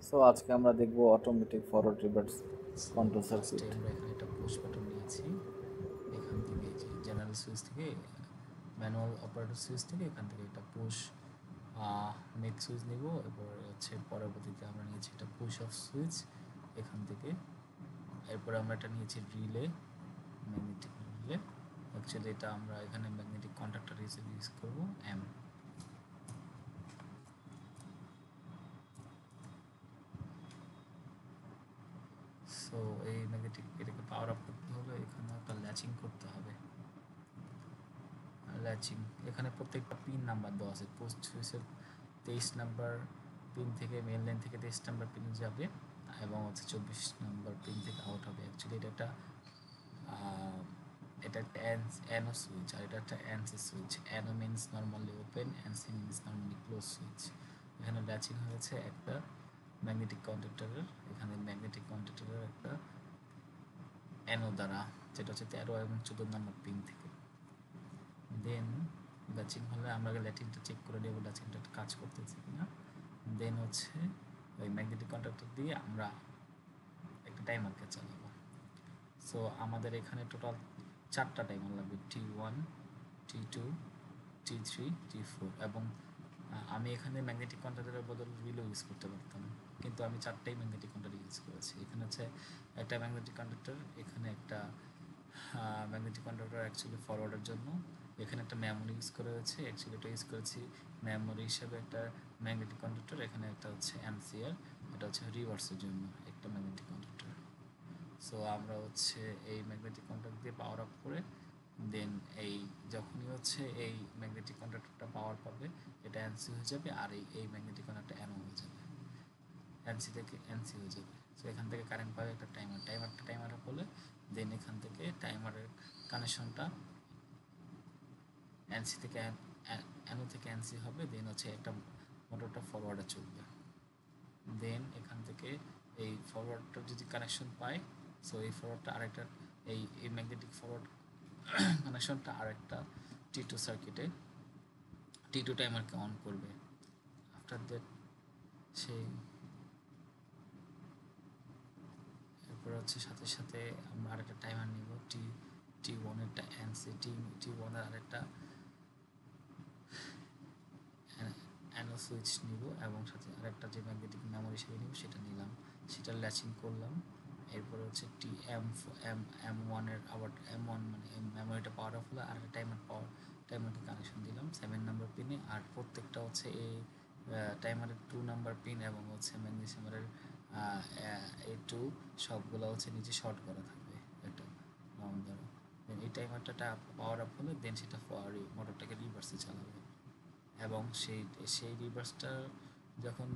So আজকে আমরা দেখব অটোমেটিক ফরওয়ার্ড রিভার্স কন্ট্রোল ফার্স্টে সার্কিট। আমরা এখানে একটা পুশ বাটন নিয়েছি, এখান থেকে যে জেনারেল সুইচ থেকে ম্যানুয়াল অপারেটর সুইচ থেকে এখান থেকে একটা পুশ মেক সুইচ নিব। এরপর হচ্ছে পরবর্তীতে আমরা নিয়েছি একটা পুশ অফ সুইচ এখান থেকে। এরপরে আমরা এটা নিয়েছি রিলে, ম্যাগনেটিক রিলে। অ্যাকচুয়ালি এটা আমরা এখানে ম্যাগনেটিক কন্ডাক্টর হিসেবে ইউজ করবো এম। সো এই ম্যাগনেটিক এটাকে পাওয়ার আপ করতে হলে এখানে একটা ল্যাচিং করতে হবে। ল্যাচিং এখানে প্রত্যেকটা পিন নাম্বার দেওয়া আছে। পোস্ট সুইচের 23 নাম্বার পিন থেকে মেন লাইন থেকে 23 নাম্বার পিন যাবে এবং হচ্ছে 24 নাম্বার পিন থেকে আউট হবে। অ্যাকচুয়ালি এটা একটা এনও সুইচ আর এটা একটা NC switch. NO means normally open, NC means normally close switch. এখানে ল্যাচিং হয়েছে একটা ম্যাগনেটিক কন্ডাক্টরের, এখানে ম্যাগনেটিক কন্ডাক্টরের একটা এনও দ্বারা, যেটা হচ্ছে 13 এবং 14 নাম্বার পিন থেকে। দেন ল্যাচিং হলে আমরা ল্যাচিংটা চেক করে নেব ল্যাচিংটা কাজ করতেছে কিনা। দেন হচ্ছে ওই ম্যাগনেটিক কন্ডাক্টর দিয়ে আমরা একটা টাইমারকে চালাবো। সো আমাদের এখানে টোটাল 4টা টাইমার লাগবে, T1, T2, T3, T4 এবং আমি এখানে ম্যাগনেটিক কন্ডাক্টরের বদলে রিলও ইউজ করতে পারতাম, কিন্তু আমি 4টাই ম্যাগনেটিক কন্ডাক্টর ইউজ করেছি। এখানে হচ্ছে একটা ম্যাগনেটিক কন্ডাক্টর, এখানে একটা ম্যাগনেটিক কন্ডাক্টর অ্যাকচুয়ালি ফরওয়ার্ডের জন্য, এখানে একটা মেমোরি ইউজ করা হয়েছে। অ্যাকচুয়ালি এটা ইউজ করেছি মেমোরি হিসেবে একটা ম্যাগনেটিক কন্ডাক্টর। এখানে একটা হচ্ছে এমসিআর, এটা হচ্ছে রিভার্সের জন্য একটা ম্যাগনেটিক কন্ডাক্টর। সো আমরা হচ্ছে এই ম্যাগনেটিক কন্ডাক্টর দিয়ে পাওয়ার আপ করে দেন এই যখনই হচ্ছে এই ম্যাগনেটিক কন্ডাক্টরটা পাওয়ার পাবে এটা এনসি হয়ে যাবে, আর এই ম্যাগনেটিক কন্ডাক্টর এনও হয়ে যাবে, এনসি থেকে এনসি হয়ে যাবে। সো এখান থেকে কারেন্ট পাবে একটা টাইমার হলে দেন এখান থেকে টাইমারের কানেকশনটা এনসি থেকে এনও থেকে এনসি হবে। দেন হচ্ছে একটা মোটরটা ফরওয়ার্ডে চলবে। দেন এখান থেকে এই ফরওয়ার্ডটা যদি কানেকশন পায়, সো এই ফরওয়ার্ডটা আরেকটা এই ম্যাগনেটিক ফরওয়ার্ড কানেকশনটা আরেকটা T2 সার্কিটে T2 টাইমারকে অন করবে। আফটার দ্যাট সেই এরপর হচ্ছে সাথে সাথে আমরা আরেকটা টাইমার নিব, T1 এরটা এনসি, T1 এর আরেকটা অ্যানো সুইচ নিব এবং সাথে আরেকটা যে ম্যাগনেটিক মেমোরি হিসেবে নিব সেটা নিলাম, সেটা ল্যাচিং করলাম। এরপরে হচ্ছে M1 এর আবার M1 মানে মেমোরিটা পাওয়ার অফ হলে আর টাইমারকে কানেকশন দিলাম 7 নাম্বার পিনে। আর প্রত্যেকটা হচ্ছে এই টাইমারের 2 নাম্বার পিন এবং হচ্ছে ম্যাগনেসিয়ামের A2 সবগুলো হচ্ছে নিচে শর্ট করা থাকবে একটা রাউন্ড দ্বারা। দেন এই টাইমারটা পাওয়ার আপ হলে দেন সেটা মোটরটাকে রিভার্সে চালাবে এবং সেই রিভার্সটা যখন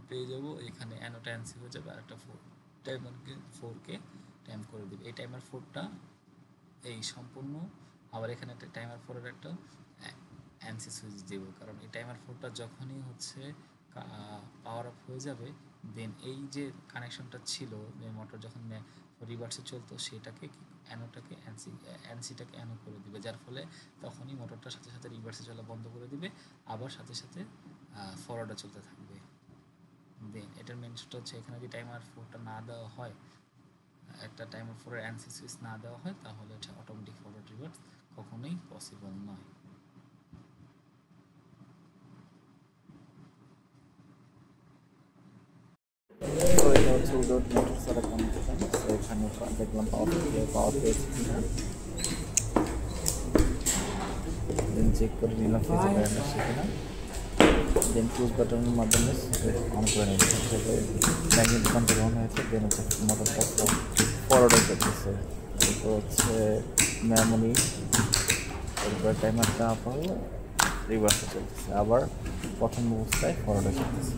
পেয়ে যাব এখানে অ্যানোটা এনসি হয়ে যাবে আর একটা টাইমারকে 4কে টাইম করে দেবে। এই টাইমার 4টা এই সম্পূর্ণ আবার এখানে একটা টাইমার 4 এর একটা এনসি সুইচ দেব, কারণ এই টাইমার 4টা যখনই হচ্ছে পাওয়ার আপ হয়ে যাবে দেন এই যে কানেকশনটা ছিল মোটর যখন রিভার্সে চলতো সেটাকে অ্যানোটাকে এনসিটাকে অ্যানো করে দিবে, যার ফলে তখনই মোটরটার সাথে সাথে রিভার্সে চলা বন্ধ করে দিবে, আবার সাথে সাথে ফরওয়ার্ডে চলতে থাকবে। দেন এটার মেনটা হচ্ছে এখানে যদি টাইমার 4টা না দেওয়া হয়, একটা টাইমার 4 এর এনসি সুইচ না দেওয়া হয়, তাহলে এটা অটোমেটিক ফরওয়ার্ড রিভার্স কখনোই পসিবল নয়। তো এটা হচ্ছে উইদাউট মোটর ছাড়া কন্ডিশন। তো এখানে দেখলাম পাওয়ার পেয়েছি কিনা, দেন চেক করে নিলাম ফিজিক্যাল আসছে কিনা, দেন পুশ বাটনের মাধ্যমে অন করে নিলাম। ম্যাগনেটিক কন্ট্রোল অন হয়েছে, দেন হচ্ছে মোটরটা ফরওয়ার্ডে চলতেছে। এরপর হচ্ছে মেমোরি, এরপর টাইমারটা আপ হলে রিভার্সে চলতেছে, আবার প্রথম অবস্থায় ফরওয়ার্ডে চলতেছে।